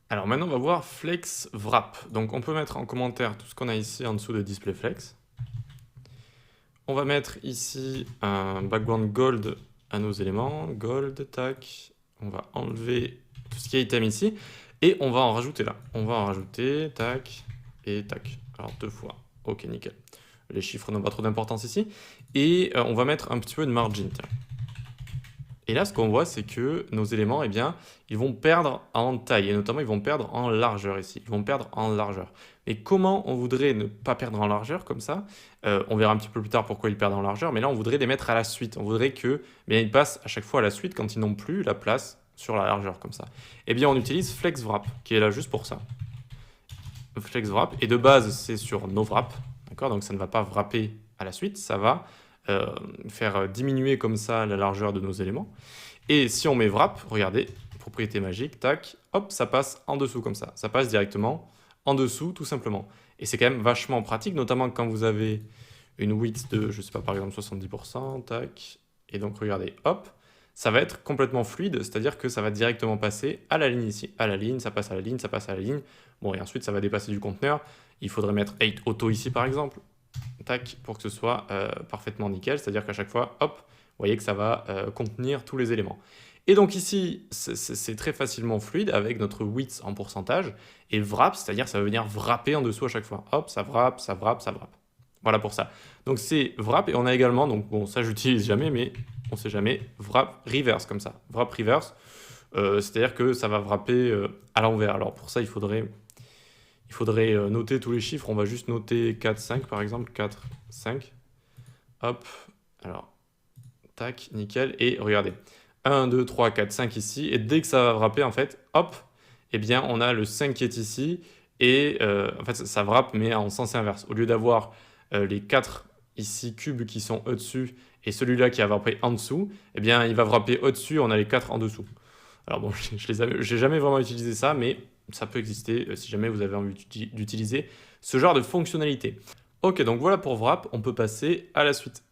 Alors maintenant, on va voir Flex Wrap. Donc on peut mettre en commentaire tout ce qu'on a ici en dessous de Display Flex. On va mettre ici un background gold à nos éléments. Gold, tac. On va enlever tout ce qui est item ici. Et on va en rajouter là. On va en rajouter, tac, et tac. Alors 2 fois. Ok, nickel. Les chiffres n'ont pas trop d'importance ici. Et on va mettre un petit peu de margin, tiens. Et là, ce qu'on voit, c'est que nos éléments, eh bien, ils vont perdre en taille, et notamment, ils vont perdre en largeur ici. Ils vont perdre en largeur. Mais comment on voudrait ne pas perdre en largeur comme ça? On verra un petit peu plus tard pourquoi ils perdent en largeur, mais là, on voudrait les mettre à la suite. On voudrait que, eh bien, ils passent à chaque fois à la suite quand ils n'ont plus la place sur la largeur comme ça. Eh bien, on utilise FlexWrap, qui est là juste pour ça. FlexWrap, et de base, c'est sur noWrap, d'accord? Donc, ça ne va pas wrapper à la suite, ça va faire diminuer comme ça la largeur de nos éléments. Et si on met wrap, regardez, propriété magique, tac, hop, ça passe en dessous comme ça. Ça passe directement en dessous, tout simplement. Et c'est quand même vachement pratique, notamment quand vous avez une width de, je sais pas, par exemple 70%, tac. Et donc regardez, hop, ça va être complètement fluide, c'est-à-dire que ça va directement passer à la ligne ici. À la ligne, ça passe à la ligne, ça passe à la ligne. Bon, et ensuite, ça va dépasser du conteneur. Il faudrait mettre 8 auto ici, par exemple. Tac, pour que ce soit parfaitement nickel, c'est-à-dire qu'à chaque fois, hop, vous voyez que ça va contenir tous les éléments. Et donc ici, c'est très facilement fluide avec notre width en pourcentage, et wrap, c'est-à-dire ça va venir wrapper en dessous à chaque fois. Hop, ça wrap, ça wrap, ça wrap. Voilà pour ça. Donc c'est wrap, et on a également, donc bon, ça j'utilise jamais, mais on sait jamais, wrap reverse comme ça. Wrap reverse, c'est-à-dire que ça va wrapper à l'envers. Alors pour ça, il faudrait noter tous les chiffres. On va juste noter 4, 5 par exemple. 4, 5. Hop. Alors, tac, nickel. Et regardez. 1, 2, 3, 4, 5 ici. Et dès que ça va wrapper, en fait, hop, eh bien, on a le 5 qui est ici. Et en fait, ça wrap, mais en sens inverse. Au lieu d'avoir les 4 ici cubes qui sont au-dessus et celui-là qui va wrapper en dessous, eh bien, il va wrapper au-dessus, on a les 4 en dessous. Alors bon, j'ai jamais vraiment utilisé ça, mais ça peut exister si jamais vous avez envie d'utiliser ce genre de fonctionnalité. Ok, donc voilà pour Wrap, on peut passer à la suite.